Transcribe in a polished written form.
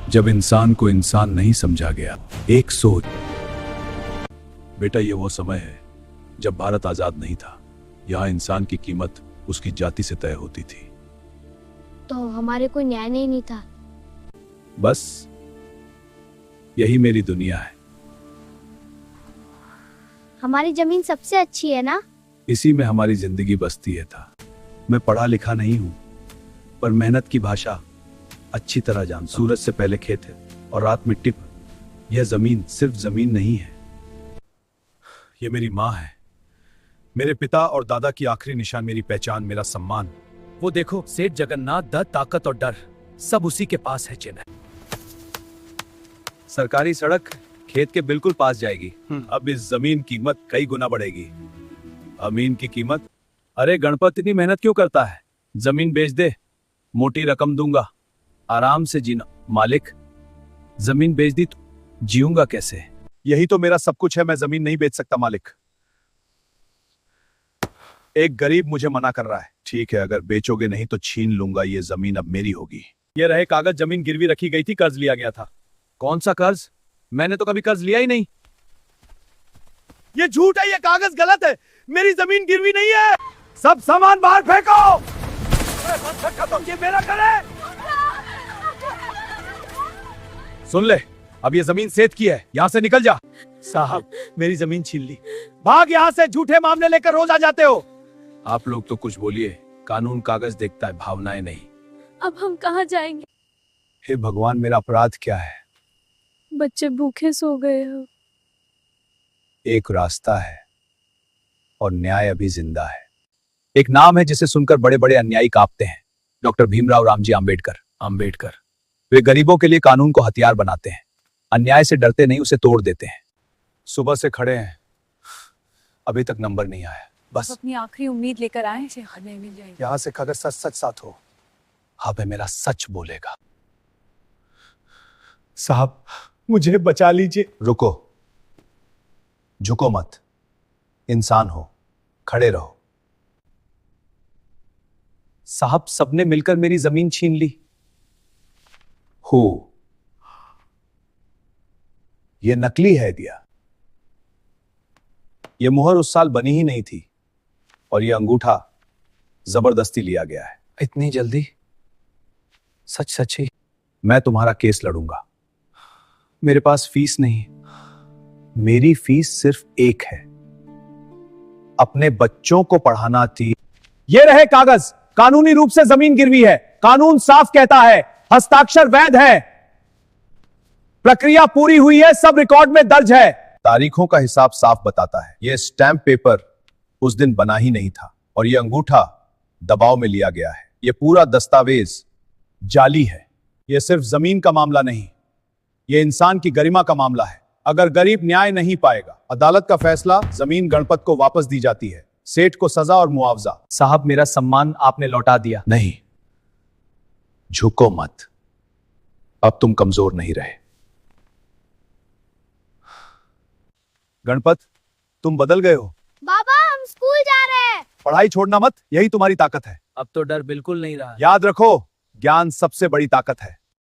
जब इंसान को इंसान नहीं समझा गया। एक सोच। बेटा, ये वो समय है जब भारत आजाद नहीं था। यहाँ इंसान की कीमत उसकी जाति से तय होती थी। तो हमारे कोई न्याय नहीं था। बस यही मेरी दुनिया है। हमारी जमीन सबसे अच्छी है ना? इसी में हमारी जिंदगी बसती है था। मैं पढ़ा लिखा नहीं हूं, पर मेहनत की भाषा अच्छी तरह जानता। सूरज से पहले खेत है और रात मिट्टी पर। यह जमीन सिर्फ जमीन नहीं है, यह मेरी माँ है, मेरे पिता और दादा की आखिरी निशान, मेरी पहचान, मेरा सम्मान। वो देखो, सेठ जगन्नाथ, ताकत और डर सब उसी के पास है। चेन्नई सरकारी सड़क खेत के बिल्कुल पास जाएगी। अब इस जमीन की कीमत कई गुना बढ़ेगी। अमीन की कीमत। अरे गणपत, इतनी मेहनत क्यों करता है? जमीन बेच दे, मोटी रकम दूंगा, आराम से जीना। मालिक, जमीन बेच दी तो जीऊंगा कैसे? यही तो मेरा सब कुछ है। मैं जमीन नहीं बेच सकता मालिक। एक गरीब मुझे मना कर रहा है। ठीक है, अगर बेचोगे नहीं तो छीन लूंगा। ये जमीन अब मेरी होगी। ये रहे कागज। जमीन गिरवी रखी गई थी, कर्ज लिया गया था। कौन सा कर्ज? मैंने तो कभी कर्ज लिया ही नहीं। ये झूठ है, ये कागज गलत है। मेरी जमीन गिरवी नहीं है। सब सामान बाहर फेंको। तो ये मेरा घर है। सुन ले, अब ये जमीन सेठ की है। यहां से निकल जा। साहब, मेरी जमीन छीन ली। भाग यहां से। झूठे मामले लेकर रोज आ जाते हो। आप लोग तो कुछ बोलिए। कानून कागज देखता है, भावनाएं नहीं। अब हम कहाँ जाएंगे? हे भगवान, मेरा अपराध क्या है? बच्चे भूखे सो गए हो। एक रास्ता है और न्याय अभी जिंदा है। एक नाम है जिसे सुनकर बड़े बड़े अन्यायी कांपते हैं। डॉक्टर भीमराव रामजी आम्बेडकर। वे गरीबों के लिए कानून को हथियार बनाते हैं। अन्याय से डरते नहीं, उसे तोड़ देते हैं। सुबह से खड़े हैं, अभी तक नंबर नहीं आया। बस अपनी आखिरी उम्मीद लेकर आए से हमें मिल जाएगी। यहां से अगर सच सच साथ हो, अब मेरा सच बोलेगा। साहब, मुझे बचा लीजिए। रुको, झुको मत। इंसान हो, खड़े रहो। साहब, सबने मिलकर मेरी जमीन छीन ली। हो, यह नकली है दिया। यह मुहर उस साल बनी ही नहीं थी और यह अंगूठा जबरदस्ती लिया गया है। इतनी जल्दी? सच सच ही मैं तुम्हारा केस लड़ूंगा। मेरे पास फीस नहीं, मेरी फीस सिर्फ एक है, अपने बच्चों को पढ़ाना थी। ये रहे कागज। कानूनी रूप से जमीन गिरवी है। कानून साफ कहता है, हस्ताक्षर वैध है, प्रक्रिया पूरी हुई है, सब रिकॉर्ड में दर्ज है। तारीखों का हिसाब साफ बताता है। यह स्टैंप पेपर उस दिन बना ही नहीं था और यह अंगूठा दबाव में लिया गया है। यह पूरा दस्तावेज जाली है। यह सिर्फ जमीन का मामला नहीं, यह इंसान की गरिमा का मामला है। अगर गरीब न्याय नहीं पाएगा, अदालत का फैसला, जमीन गणपत को वापस दी जाती है, सेठ को सजा और मुआवजा। साहब, मेरा सम्मान आपने लौटा दिया। नहीं, झुको मत। अब तुम कमजोर नहीं रहे। गणपत, तुम बदल गए हो। बाबा, हम स्कूल जा रहे हैं। पढ़ाई छोड़ना मत, यही तुम्हारी ताकत है। अब तो डर बिल्कुल नहीं रहा। याद रखो, ज्ञान सबसे बड़ी ताकत है।